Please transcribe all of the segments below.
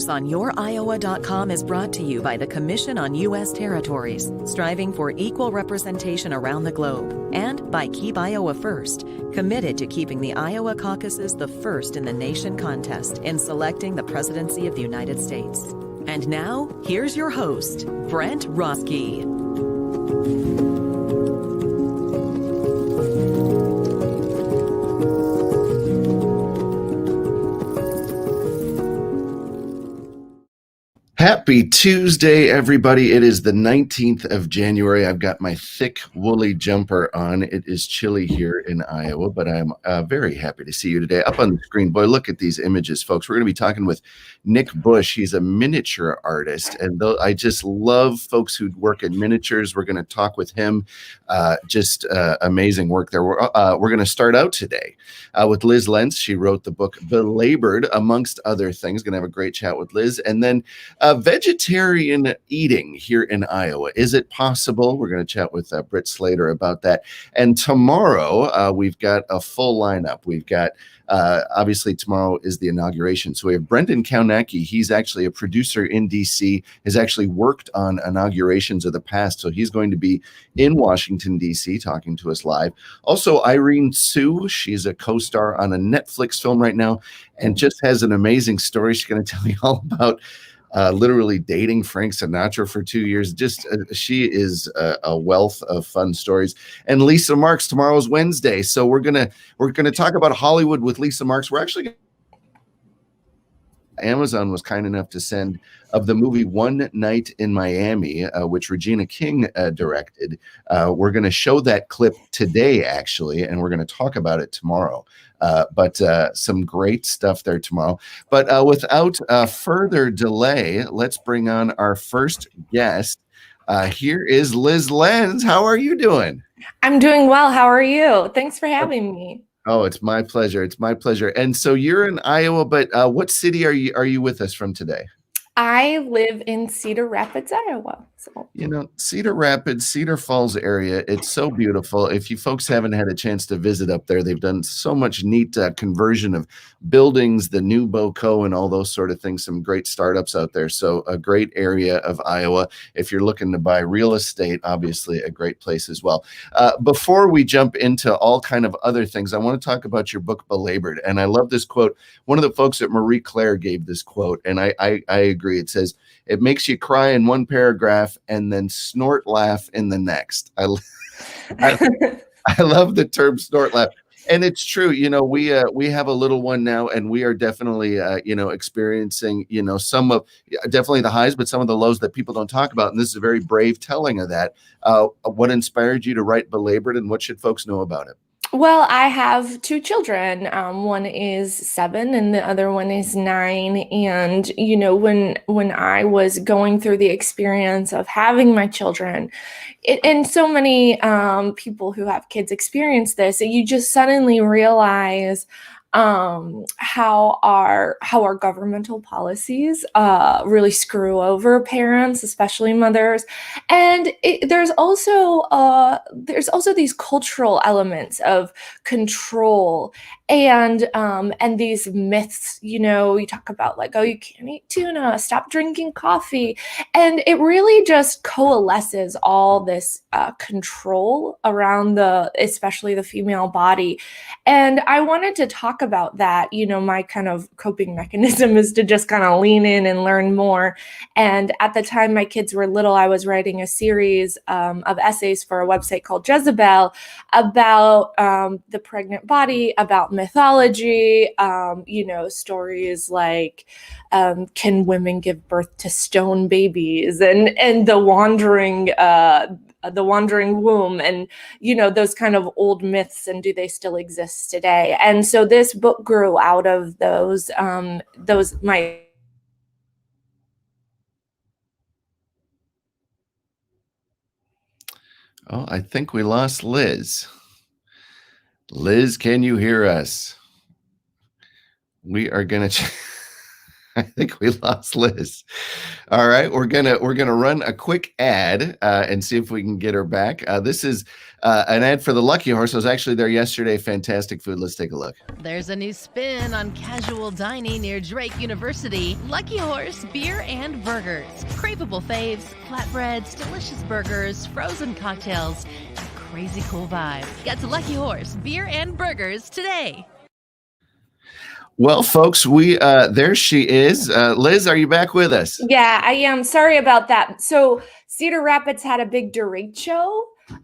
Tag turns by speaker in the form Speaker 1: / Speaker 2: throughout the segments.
Speaker 1: News on YourIowa.com is brought to you by the Commission on U.S. Territories, striving for equal representation around the globe, and by Keep Iowa First, committed to keeping the Iowa caucuses the first in the nation contest in selecting the presidency of the United States. And now, here's your host, Brent Roske.
Speaker 2: Happy Tuesday, everybody. It is the 19th of January. I've got my thick, woolly jumper on. It is chilly here in Iowa, but I'm very happy to see you today. Up on the screen, boy, look at these images, folks. We're going to be talking with Nick Busch. He's a miniature artist, and I just love folks who work in miniatures. We're going to talk with him. Just amazing work there. We're going to start out today with Lyz Lenz. She wrote the book Belabored, amongst other things. Going to have a great chat with Lyz. And then vegetarian eating here in Iowa. Is it possible? We're going to chat with Britt Slater about that. And tomorrow, we've got a full lineup. We've got, obviously, tomorrow is the inauguration. So we have Brendan Kaunacki. He's actually a producer in D.C., has actually worked on inaugurations of the past. So he's going to be in Washington, D.C., talking to us live. Also, Irene Sue. She's a co-star on a Netflix film right now and just has an amazing story. She's going to tell you all about literally dating Frank Sinatra for 2 years. Just she is a wealth of fun stories. And Lisa Marks, tomorrow's Wednesday, so we're gonna talk about Hollywood with Lisa Marks. We're actually Amazon was kind enough to send of the movie One Night in Miami, which Regina King directed. We're going to show that clip today, actually, and we're going to talk about it tomorrow. But some great stuff there tomorrow. But without further delay, let's bring on our first guest. Here is Lyz Lenz. How are you doing?
Speaker 3: I'm doing well. How are you? Thanks for having me.
Speaker 2: Oh, it's my pleasure. It's my pleasure. And so you're in Iowa, but what city are you with us from today?
Speaker 3: I live in Cedar Rapids, Iowa. So.
Speaker 2: You know, Cedar Rapids, Cedar Falls area, it's so beautiful. If you folks haven't had a chance to visit up there, they've done so much neat conversion of buildings, the new Boco and all those sort of things, some great startups out there. So a great area of Iowa. If you're looking to buy real estate, obviously a great place as well. Before we jump into all kind of other things, I want to talk about your book, Belabored. And I love this quote. One of the folks at Marie Claire gave this quote, and I agree. It says, "It makes you cry in one paragraph and then snort laugh in the next." I love the term snort laugh. And it's true. You know, we have a little one now, and we are definitely, experiencing, some of definitely the highs, but some of the lows that people don't talk about. And this is a very brave telling of that. What inspired you to write Belabored, and what should folks know about it?
Speaker 3: Well, I have two children. One is 7 and the other one is 9. And, when I was going through the experience of having my children, and so many people who have kids experience this, you just suddenly realize how our governmental policies really screw over parents, especially mothers. And there's also these cultural elements of control and these myths. You talk about like, oh, you can't eat tuna, stop drinking coffee, and it really just coalesces all this control around especially the female body. And I wanted to talk about that. My kind of coping mechanism is to just kind of lean in and learn more. And at the time my kids were little, I was writing a series of essays for a website called Jezebel about the pregnant body, about mythology, stories like can women give birth to stone babies, and the wandering womb, and those kind of old myths, and do they still exist today? And so this book grew out of those my
Speaker 2: Oh, I think we lost Lyz. Lyz, can you hear us? We are going to I think we lost Liz. All right, we're gonna run a quick ad and see if we can get her back. This is an ad for the Lucky Horse. I was actually there yesterday. Fantastic food. Let's take a look.
Speaker 4: There's a new spin on casual dining near Drake University. Lucky Horse Beer and Burgers. Craveable faves, flatbreads, delicious burgers, frozen cocktails, and crazy cool vibes. Get to Lucky Horse Beer and Burgers today.
Speaker 2: Well, folks, we there she is. Liz, are you back with us?
Speaker 3: Yeah, I am. Sorry about that. So Cedar Rapids had a big derecho,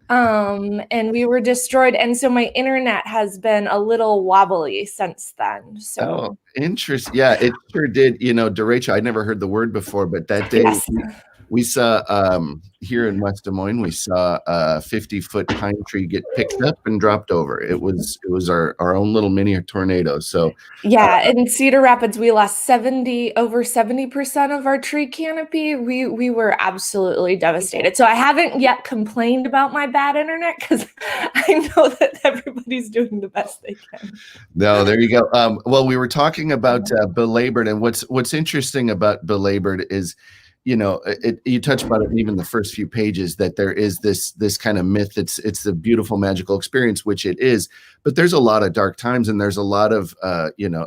Speaker 3: and we were destroyed. And so my internet has been a little wobbly since then. So
Speaker 2: interesting. Yeah, it sure did. Derecho, I'd never heard the word before, but that day
Speaker 3: yes.
Speaker 2: we saw here in West Des Moines, we saw a 50-foot pine tree get picked up and dropped over. It was our own little mini tornado. So
Speaker 3: yeah, in Cedar Rapids, we lost over 70% of our tree canopy. We were absolutely devastated. So I haven't yet complained about my bad internet because I know that everybody's doing the best they can.
Speaker 2: No, there you go. Well, we were talking about Belabored, and what's interesting about Belabored is, you touch about it even the first few pages, that there is this kind of myth. It's the beautiful, magical experience, which it is, but there's a lot of dark times, and there's a lot of,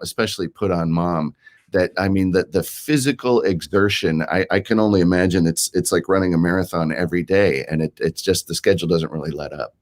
Speaker 2: especially put on mom, that, I mean, the physical exertion, I can only imagine it's like running a marathon every day, and it's just, the schedule doesn't really let up.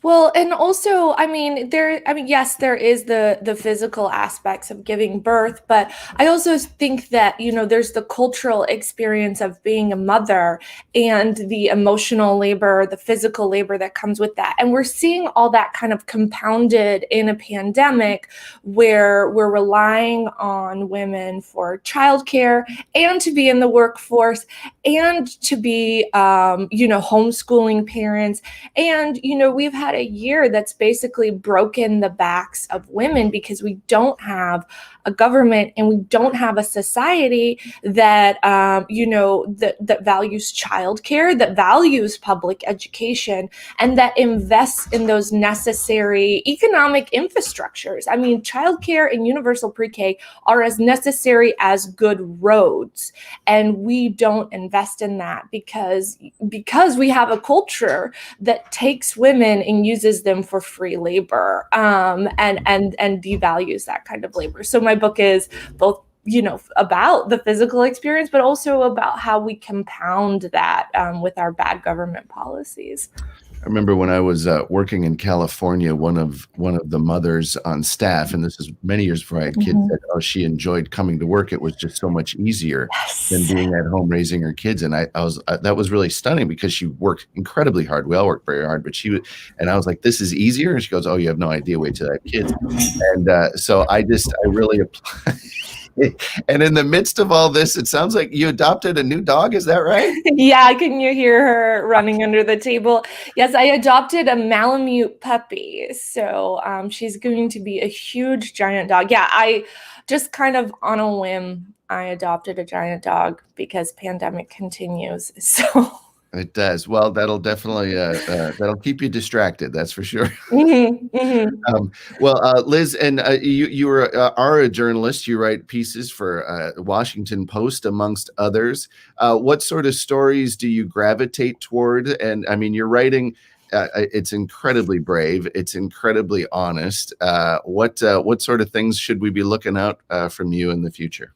Speaker 3: Well, and also, yes, there is the physical aspects of giving birth, but I also think that, there's the cultural experience of being a mother and the emotional labor, the physical labor that comes with that. And we're seeing all that kind of compounded in a pandemic where we're relying on women for childcare and to be in the workforce and to be, homeschooling parents. And, we've had a year that's basically broken the backs of women because we don't have a government and we don't have a society that, that values childcare, that values public education, and that invests in those necessary economic infrastructures. I mean, childcare and universal pre-K are as necessary as good roads. And we don't invest in that because we have a culture that takes women and uses them for free labor, and devalues that kind of labor. So my book is both, about the physical experience, but also about how we compound that with our bad government policies.
Speaker 2: I remember when I was working in California, one of the mothers on staff, and this is many years before I had kids, said, she enjoyed coming to work. It was just so much easier than being at home raising her kids. And I was that was really stunning because she worked incredibly hard. We all worked very hard, but and I was like, this is easier. And she goes, oh, you have no idea. Wait till I have kids. And so I really applied. And in the midst of all this, it sounds like you adopted a new dog. Is that right?
Speaker 3: Yeah. Can you hear her running under the table? Yes, I adopted a Malamute puppy. So she's going to be a huge giant dog. Yeah, I just kind of on a whim, I adopted a giant dog because pandemic continues. So
Speaker 2: it does. Well, that'll definitely that'll keep you distracted. That's for sure. Well, Liz, and you are a journalist. You write pieces for Washington Post, amongst others. What sort of stories do you gravitate toward? And I mean, you're writing. It's incredibly brave. It's incredibly honest. What sort of things should we be looking out from you in the future?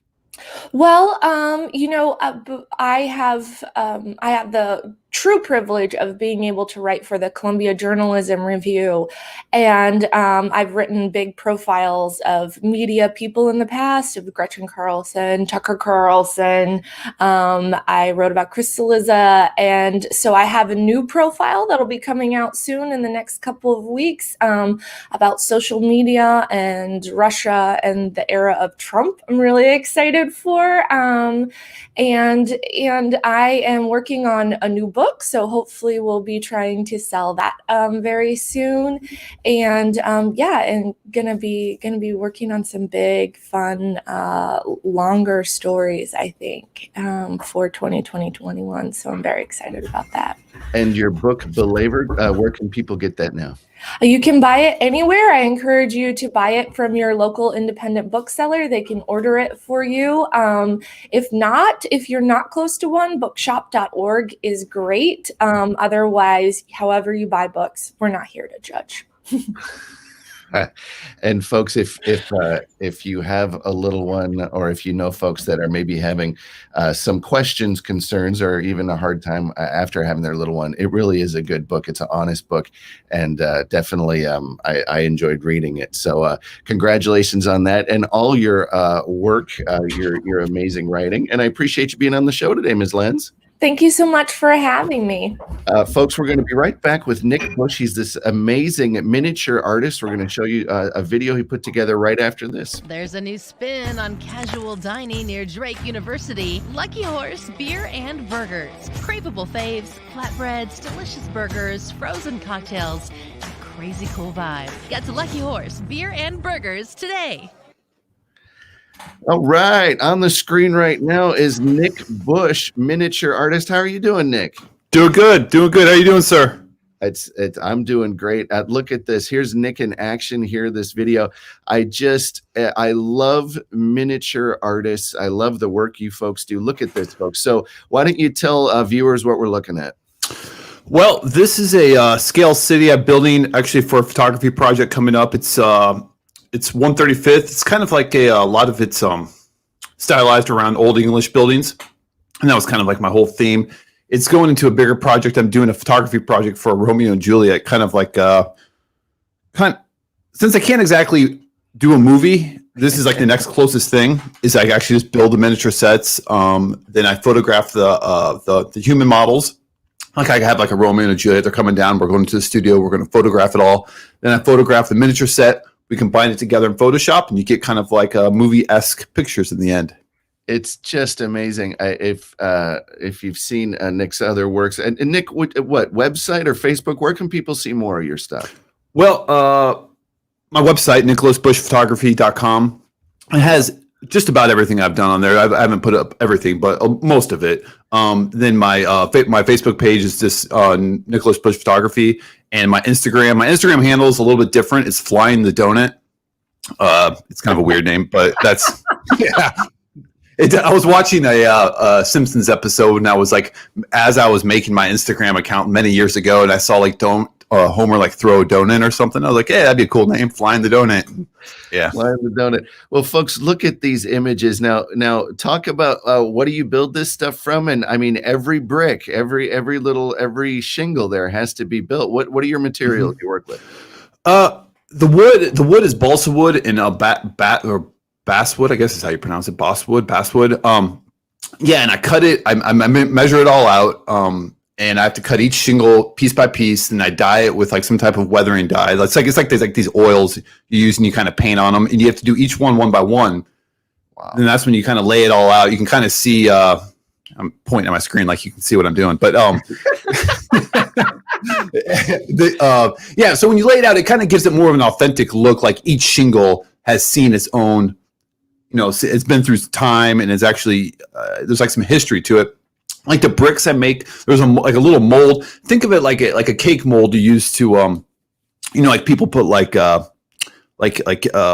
Speaker 3: Well, I have the true privilege of being able to write for the Columbia Journalism Review. And I've written big profiles of media people in the past, of Gretchen Carlson, Tucker Carlson. I wrote about Chris Cillizza. And so I have a new profile that'll be coming out soon in the next couple of weeks about social media and Russia and the era of Trump. I'm really excited for. And I am working on a new book. So hopefully we'll be trying to sell that very soon. And and gonna be working on some big, fun, longer stories, I think, for 2020-21. So I'm very excited about that.
Speaker 2: And your book, Belabored, where can people get that now?
Speaker 3: You can buy it anywhere. I encourage you to buy it from your local independent bookseller. They can order it for you. If you're not close to one, bookshop.org is great. Otherwise, however you buy books, we're not here to judge.
Speaker 2: And folks, if you have a little one, or if you know folks that are maybe having some questions, concerns, or even a hard time after having their little one, it really is a good book. It's an honest book, and definitely I enjoyed reading it. So congratulations on that and all your work, your amazing writing. And I appreciate you being on the show today, Ms. Lenz.
Speaker 3: Thank you so much for having me.
Speaker 2: Folks, we're going to be right back with Nick Busch. He's this amazing miniature artist. We're going to show you a video he put together right after this.
Speaker 4: There's a new spin on casual dining near Drake University. Lucky Horse Beer and Burgers. Craveable faves, flatbreads, delicious burgers, frozen cocktails, and a crazy cool vibe. Get to Lucky Horse Beer and Burgers today.
Speaker 2: All right. On the screen right now is Nick Busch, miniature artist. How are you doing, Nick?
Speaker 5: Doing good. How you doing, sir?
Speaker 2: I'm doing great. Look at this. Here's Nick in action here, this video. I love miniature artists. I love the work you folks do. Look at this, folks. So why don't you tell viewers what we're looking at?
Speaker 5: Well, this is a scale city I'm building actually for a photography project coming up. It's 135th. It's kind of like a lot of it's stylized around old English buildings. And that was kind of like my whole theme. It's going into a bigger project. I'm doing a photography project for Romeo and Juliet, kind of like since I can't exactly do a movie, this is like the next closest thing is I actually just build the miniature sets. Then I photograph the human models. Like I have like a Romeo and Juliet. They're coming down. We're going to the studio. We're going to photograph it all. Then I photograph the miniature set. We combine it together in Photoshop, and you get kind of like a movie-esque pictures in the end.
Speaker 2: It's just amazing. If you've seen Nick's other works, and Nick, what website or Facebook? Where can people see more of your stuff?
Speaker 5: Well, my website, nicholasbushphotography.com, it has just about everything I've done on there. I haven't put up everything, but most of it. Then my Facebook page is just Nicholas Busch Photography, and my Instagram handle is a little bit different. It's Flying the Donut. It's kind of a weird name, but that's yeah. I was watching a Simpsons episode, and I was like, as I was making my Instagram account many years ago, and I saw like Homer like throw a donut or something. I was like, yeah, that'd be a cool name, Flying the Donut. Yeah, Flying the Donut.
Speaker 2: Well, folks, look at these images now. Talk about what do you build this stuff from? And I mean, every brick, every shingle there has to be built. What are your materials you work with?
Speaker 5: The wood is balsa wood and basswood, I guess is how you pronounce it. Basswood. Yeah, and I cut it. I measure it all out. And I have to cut each shingle piece by piece, and I dye it with like some type of weathering dye. It's like there's like these oils you use, and you kind of paint on them, and you have to do each one by one. Wow. And that's when you kind of lay it all out. You can kind of see. I'm pointing at my screen like you can see what I'm doing, but yeah. So when you lay it out, it kind of gives it more of an authentic look. Like each shingle has seen its own. It's been through time, and it's actually there's like some history to it. Like the bricks I make, there's a little mold. Think of it like a cake mold you use to, like people put like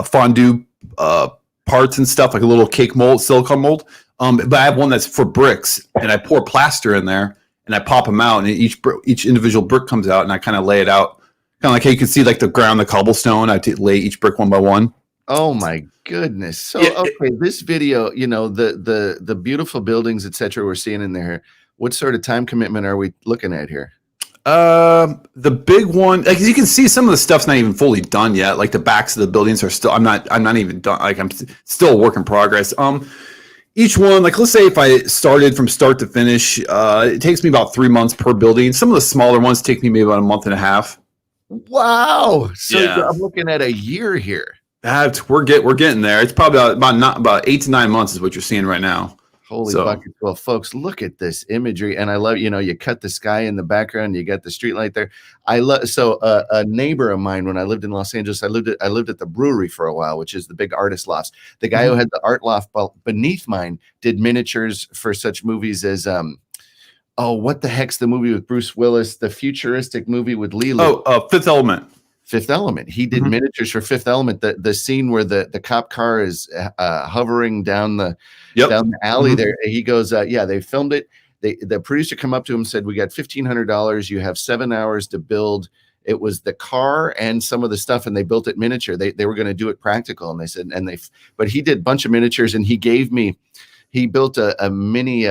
Speaker 5: fondue parts and stuff, like a little cake mold, silicone mold. But I have one that's for bricks, and I pour plaster in there, and I pop them out, and each individual brick comes out, and I kind of lay it out, kind of like how you can see like the ground, the cobblestone. I lay each brick one by one.
Speaker 2: Oh my goodness. So okay, this video, the beautiful buildings, etc. we're seeing in there, what sort of time commitment are we looking at here?
Speaker 5: The big one, like you can see some of the stuff's not even fully done yet. Like the backs of the buildings are still I'm not even done. Like I'm still a work in progress. Each one, like let's say if I started from start to finish, it takes me about 3 months per building. Some of the smaller ones take me maybe about a month and a half.
Speaker 2: Wow. So yeah. I'm looking at a year here.
Speaker 5: We're getting there. It's probably about 8 to 9 months is what you're seeing right now.
Speaker 2: Holy buckets. Well, folks, look at this imagery. And I love, you cut the sky in the background, you got the street light there. A neighbor of mine, when I lived in Los Angeles, I lived at the brewery for a while, which is the big artist lofts. The guy who had the art loft beneath mine did miniatures for such movies as Oh, what the heck's the movie with Bruce Willis? The futuristic movie with Lilo.
Speaker 5: Fifth Element.
Speaker 2: Fifth Element. He did miniatures for Fifth Element. The scene where the cop car is hovering down the alley there. He goes, they filmed it. The producer come up to him and said, "We got $1,500. You have 7 hours to build." It was the car and some of the stuff, and they built it miniature. They were going to do it practical, and they said, but he did a bunch of miniatures, and he built a mini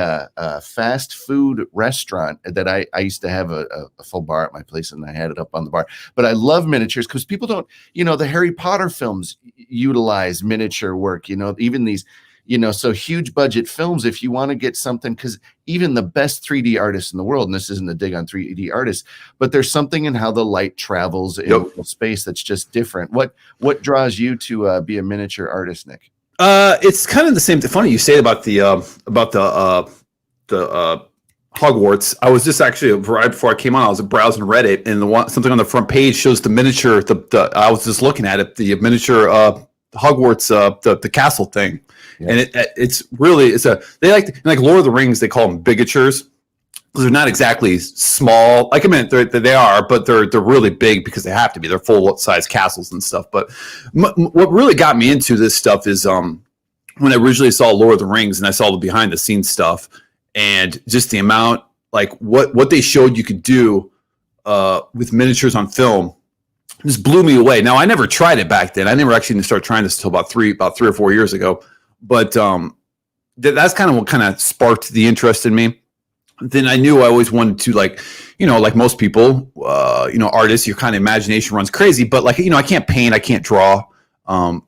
Speaker 2: fast food restaurant that I used to have a full bar at my place, and I had it up on the bar. But I love miniatures because people don't, the Harry Potter films utilize miniature work, even these, so huge budget films, if you want to get something, because even the best 3D artists in the world, and this isn't a dig on 3D artists, but there's something in how the light travels in space that's just different. What draws you to be a miniature artist, Nick?
Speaker 5: It's kind of the same. Funny you say about the Hogwarts. I was just actually right before I came on. I was browsing Reddit, and something on the front page shows the miniature. I was just looking at it. The miniature Hogwarts, the castle thing, and it's they like Lord of the Rings. They call them bigatures. They're not exactly small. Like I mean, they are, but they're really big because they have to be. They're full size castles and stuff. But what really got me into this stuff is when I originally saw Lord of the Rings and I saw the behind the scenes stuff and just the amount, like what they showed you could do with miniatures on film, just blew me away. Now I never tried it back then. I never actually started trying this until about 3 or 4 years ago. But that's kind of what kind of sparked the interest in me. Then I knew I always wanted to, like most people, artists, your kind of imagination runs crazy, but I can't paint, I can't draw.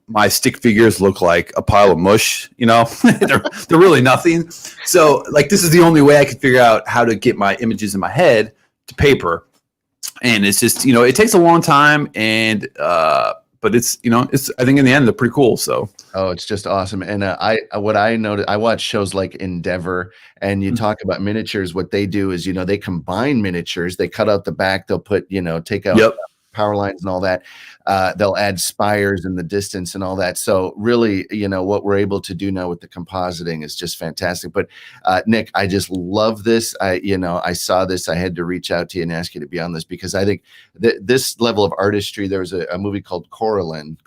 Speaker 5: My stick figures look like a pile of mush, they're really nothing. So this is the only way I could figure out how to get my images in my head to paper. And it's just, it takes a long time and, but it's I think in the end they're pretty cool. So
Speaker 2: it's just awesome. And what I noticed, I watch shows like Endeavor, and you talk about miniatures. What they do is they combine miniatures. They cut out the back. They'll put take out power lines and all that. They'll add spires in the distance and all that. So really, what we're able to do now with the compositing is just fantastic. But Nick, I just love this. I saw this. I had to reach out to you and ask you to be on this because I think this level of artistry, there was a movie called Coraline,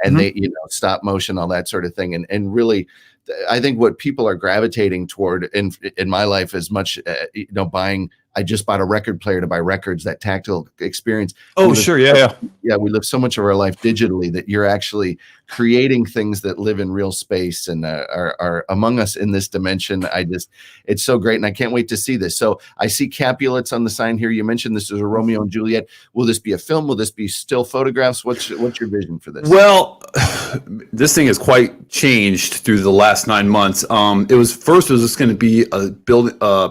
Speaker 2: and they, stop motion, all that sort of thing. And really, I think what people are gravitating toward in my life as much, buying, I just bought a record player to buy records, that tactile experience.
Speaker 5: Oh, sure. Yeah.
Speaker 2: We live so much of our life digitally that you're actually creating things that live in real space and are among us in this dimension. It's so great. And I can't wait to see this. So I see Capulets on the sign here. You mentioned this is a Romeo and Juliet. Will this be a film? Will this be still photographs? What's your vision for this?
Speaker 5: Well, this thing has quite changed through the last 9 months. It was just going to be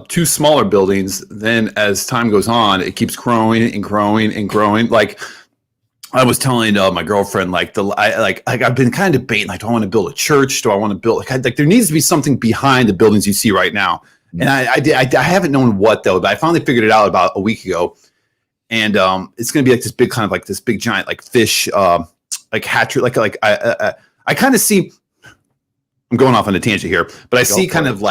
Speaker 5: two smaller buildings. Then as time goes on, it keeps growing and growing and growing. Like I was telling my girlfriend, I've been kind of debating, do I want to build a church? Do I want to build there needs to be something behind the buildings you see right now. And I haven't known what though, but I finally figured it out about a week ago. And it's going to be this big kind of this big giant fish hatchery. I kind of see. I'm going off on a tangent here, but I see kind of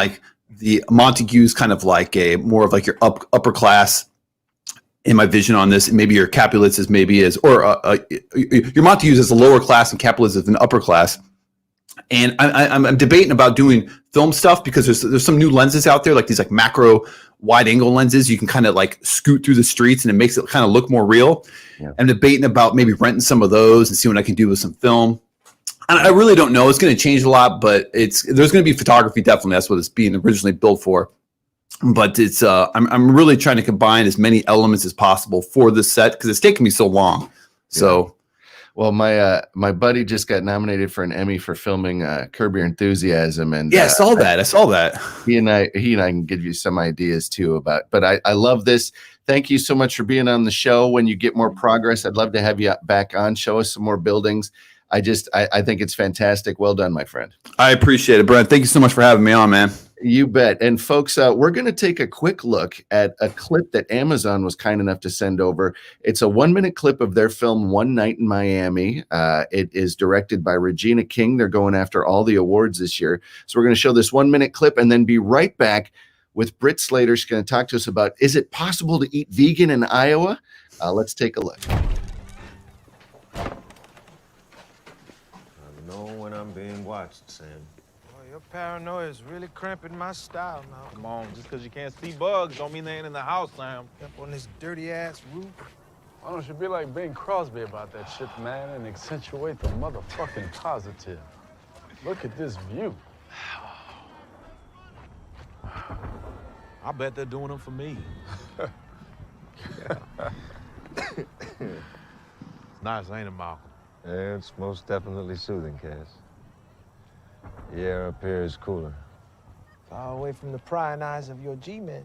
Speaker 5: the Montagues, kind of a more of your upper class. In my vision on this, maybe your Capulets your Montagues is a lower class and Capulets is an upper class. And I'm debating about doing film stuff because there's some new lenses out there, like these macro wide angle lenses. You can kind of scoot through the streets and it makes it kind of look more real. Yeah. I'm debating about maybe renting some of those and see what I can do with some film. And I really don't know. It's going to change a lot, but there's going to be photography. Definitely. That's what it's being originally built for. But it's I'm really trying to combine as many elements as possible for this set because it's taken me so long. Yeah. So,
Speaker 2: well, my buddy just got nominated for an Emmy for filming Curb Your Enthusiasm, and
Speaker 5: I saw that.
Speaker 2: He and I can give you some ideas too about. But I love this. Thank you so much for being on the show. When you get more progress, I'd love to have you back on. Show us some more buildings. I think it's fantastic. Well done, my friend.
Speaker 5: I appreciate it, Brent. Thank you so much for having me on, man.
Speaker 2: You bet. And folks, we're going to take a quick look at a clip that Amazon was kind enough to send over. It's a 1-minute clip of their film, One Night in Miami. It is directed by Regina King. They're going after all the awards this year. So we're going to show this 1-minute clip and then be right back with Britt Slater. She's going to talk to us about, is it possible to eat vegan in Iowa? Let's take a look.
Speaker 6: I know when I'm being watched, Sam.
Speaker 7: Well, your paranoia is really cramping my style now. Come on, just because you can't see bugs don't mean they ain't in the house, Sam. Up on this dirty-ass roof.
Speaker 8: Why don't you be like Bing Crosby about that shit, man, and accentuate the motherfucking positive? Look at this view.
Speaker 7: I bet they're doing them for me. It's nice, ain't it, Malcolm?
Speaker 6: Yeah, it's most definitely soothing, Cass. The air up here is cooler.
Speaker 7: Far away from the prying eyes of your G-men.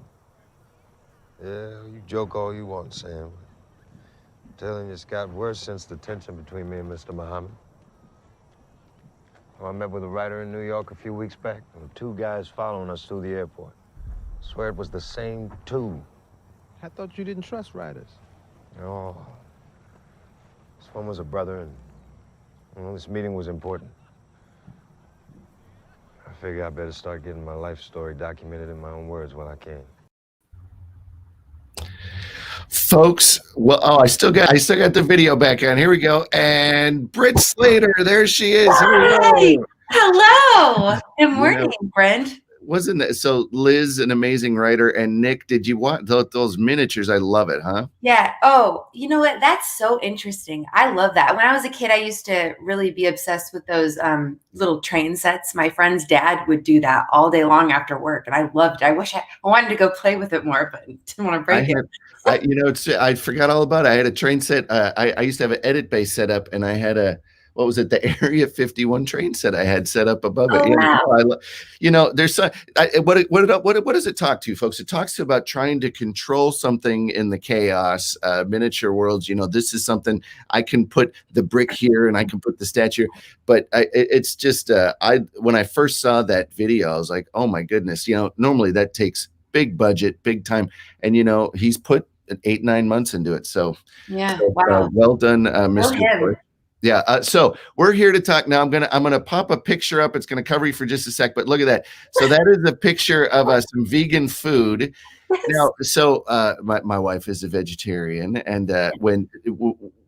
Speaker 6: Yeah, you joke all you want, Sam. I'm telling you, it's got worse since the tension between me and Mr. Muhammad. I met with a writer in New York a few weeks back. There were 2 guys following us through the airport. I swear it was the same 2.
Speaker 7: I thought you didn't trust writers.
Speaker 6: Oh. This one was a brother, and well, this meeting was important. I figure I better start getting my life story documented in my own words while I can.
Speaker 2: Folks, well, I still got the video back on. Here we go. And Britt Slater, there she is.
Speaker 9: Hi. Hello. Good morning, Brent.
Speaker 2: Wasn't that so? Lyz, an amazing writer, and Nick, did you want those miniatures? I love it, huh?
Speaker 9: Yeah. Oh, you know what? That's so interesting. I love that. When I was a kid, I used to really be obsessed with those little train sets. My friend's dad would do that all day long after work, and I loved it. I wish I wanted to go play with it more, but didn't want to break it.
Speaker 2: I forgot all about it. I had a train set. I used to have an edit bay set up, and I had the Area 51 train set I had set up above it.
Speaker 9: Wow.
Speaker 2: There's what does it talk to, folks? It talks about trying to control something in the chaos, miniature worlds. This is something I can put the brick here and I can put the statue, but it's just when I first saw that video, I was like, oh my goodness, normally that takes big budget, big time, and he's put 8-9 months into it. So
Speaker 9: yeah, wow,
Speaker 2: well done, Mr. Yeah. So we're here to talk now. I'm gonna pop a picture up. It's gonna cover you for just a sec, but look at that. So that is a picture of some vegan food. Now, so my wife is a vegetarian, and when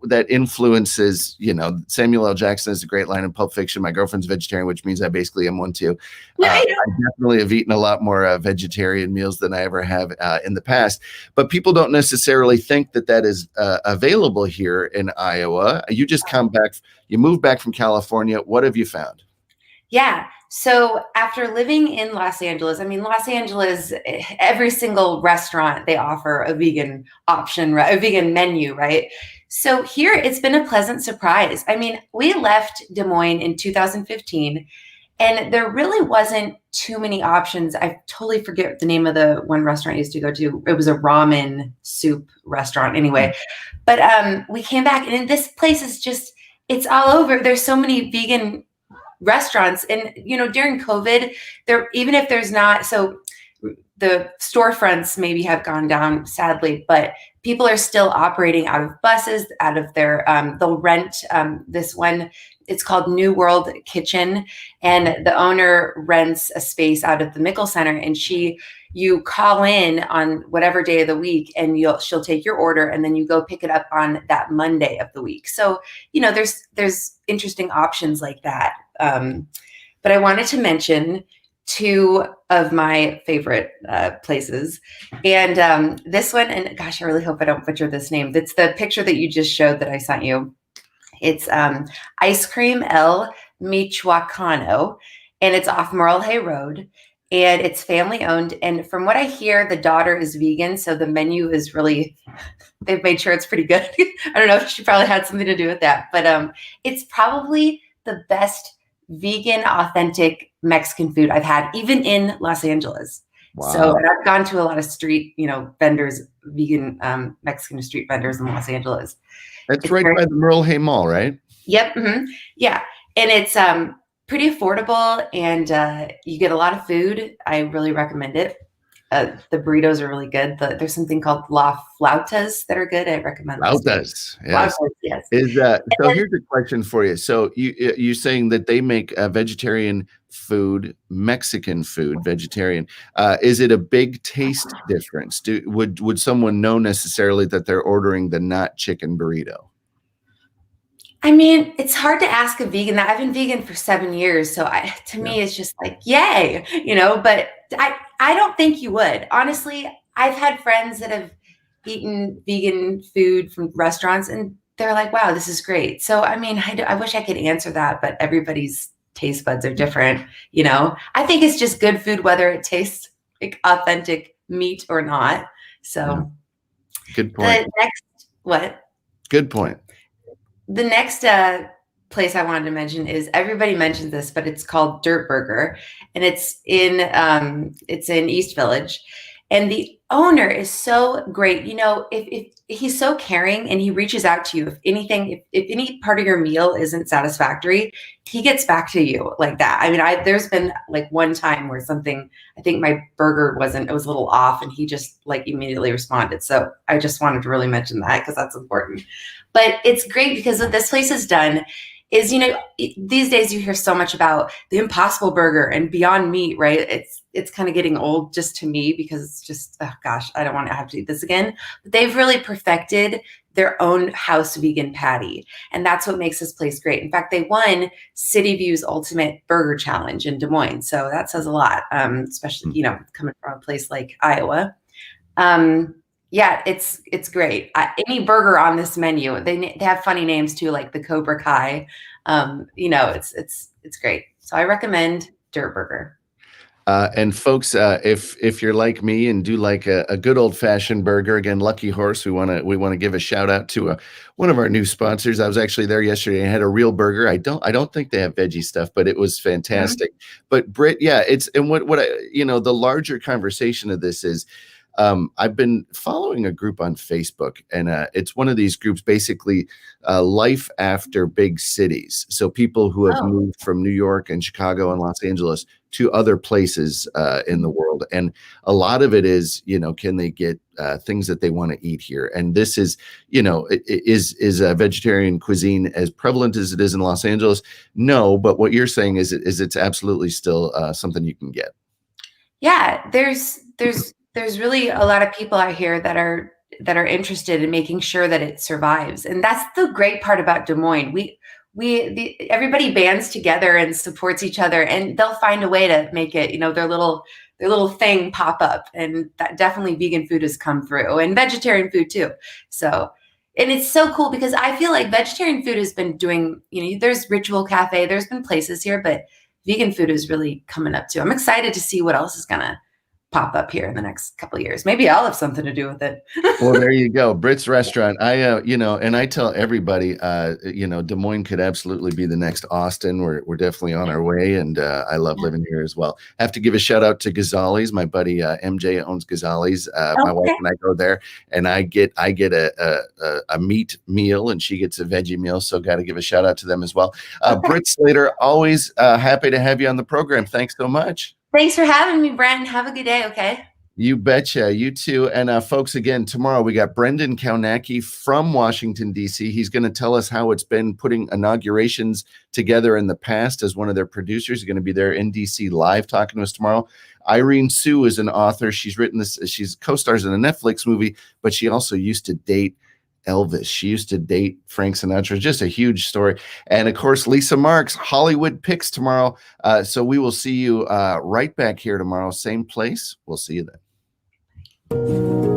Speaker 2: that influences, Samuel L. Jackson has a great line in Pulp Fiction. My girlfriend's vegetarian, which means I basically am one too. I definitely have eaten a lot more vegetarian meals than I ever have in the past. But people don't necessarily think that is available here in Iowa. You just you moved back from California. What have you found?
Speaker 9: Yeah. So after living in Los Angeles, Los Angeles, every single restaurant, they offer a vegan option, a vegan menu, right? So here it's been a pleasant surprise. We left Des Moines in 2015, and there really wasn't too many options. I totally forget the name of the one restaurant I used to go to. It was a ramen soup restaurant anyway. But we came back, and this place is it's all over. There's so many vegan restaurants, and during COVID, even if there's not, so the storefronts maybe have gone down sadly, but people are still operating out of buses, out of their they'll rent this one. It's called New World Kitchen, and the owner rents a space out of the Mickle Center, and you call in on whatever day of the week, and she'll take your order, and then you go pick it up on that Monday of the week. So there's interesting options like that. But I wanted to mention 2 of my favorite places, and this one, and gosh, I really hope I don't butcher this name. It's the picture that you just showed that I sent you. It's Ice Cream El Michoacano, and it's off Morrell Hay Road, and it's family owned. And from what I hear, the daughter is vegan, so the menu is really, they've made sure it's pretty good. I don't know if she probably had something to do with that, but it's probably the best vegan, authentic Mexican food I've had, even in Los Angeles. Wow. So I've gone to a lot of street, vendors, vegan Mexican street vendors in Los Angeles.
Speaker 2: It's right by the Morrell Hay Mall, right?
Speaker 9: Yep. Mm-hmm. Yeah. And it's pretty affordable, and you get a lot of food. I really recommend it. the burritos are really good. There's something called La Flautas that are good. I recommend those.
Speaker 2: Flautas, yes.
Speaker 9: Flautas, yes.
Speaker 2: So here's a question for you. So you're saying that they make vegetarian food, Mexican food, vegetarian. Is it a big taste difference? Would someone know necessarily that they're ordering the not chicken burrito?
Speaker 9: I mean, it's hard to ask a vegan that. I've been vegan for 7 years. So to me, it's just like, yay, but I don't think you would. Honestly, I've had friends that have eaten vegan food from restaurants and they're like, wow, this is great. So, I mean, I wish I could answer that, but everybody's taste buds are different. I think it's just good food, whether it tastes like authentic meat or not. So
Speaker 2: good point. Good point.
Speaker 9: The next place I wanted to mention is, everybody mentions this, but it's called Dirt Burger, and it's in East Village, and the owner is so great. If he's so caring and he reaches out to you, if any part of your meal isn't satisfactory, he gets back to you like that. I mean, there's been like one time where something, I think my burger it was a little off, and he just like immediately responded. So I just wanted to really mention that because that's important. But it's great because what this place has done is, these days you hear so much about the Impossible Burger and Beyond Meat, right? It's kind of getting old just to me because it's just, oh gosh, I don't want to have to eat this again. But they've really perfected their own house vegan patty. And that's what makes this place great. In fact, they won City View's Ultimate Burger Challenge in Des Moines. So that says a lot, especially, coming from a place like Iowa. Yeah, it's great. Any burger on this menu, they have funny names too, like the Cobra Kai. It's great. So I recommend Dirt Burger.
Speaker 2: And folks, if you're like me and do like a good old fashioned burger, again, Lucky Horse, we want to give a shout out to one of our new sponsors. I was actually there yesterday and had a real burger. I don't think they have veggie stuff, but it was fantastic. Mm-hmm. But Britt, yeah, the larger conversation of this is, I've been following a group on Facebook, and it's one of these groups, basically life after big cities. So people who have moved from New York and Chicago and Los Angeles to other places in the world. And a lot of it is, can they get things that they want to eat here? And this is, is a vegetarian cuisine as prevalent as it is in Los Angeles? No, but what you're saying is it's absolutely still something you can get.
Speaker 9: Yeah, there's really a lot of people out here that are interested in making sure that it survives. And that's the great part about Des Moines. Everybody bands together and supports each other, and they'll find a way to make it, their little thing pop up. And that definitely vegan food has come through, and vegetarian food too. So, and it's so cool because I feel like vegetarian food has been doing, there's Ritual Cafe, there's been places here, but vegan food is really coming up too. I'm excited to see what else is gonna pop up here in the next couple of years. Maybe I'll have something to do with it.
Speaker 2: Well, there you go. Britt's Restaurant. And I tell everybody, Des Moines could absolutely be the next Austin. We're definitely on our way, and I love living here as well. Have to give a shout out to Ghazali's. My buddy MJ owns Ghazali's. My wife and I go there, and I get a meat meal, and she gets a veggie meal. So got to give a shout out to them as well. Britt Slater, always happy to have you on the program. Thanks so much.
Speaker 9: Thanks for having me, Brent. Have a good day, okay?
Speaker 2: You betcha. You too. And folks, again, tomorrow we got Brendan Kaunacki from Washington, D.C. He's going to tell us how it's been putting inaugurations together in the past as one of their producers. He's going to be there in D.C. live talking to us tomorrow. Irene Sue is an author. She's written this. She's co-stars in a Netflix movie, but she also used to date Elvis. She used to date Frank Sinatra. Just a huge story. And of course, Lisa Marks, Hollywood Picks tomorrow. So we will see you right back here tomorrow. Same place. We'll see you then.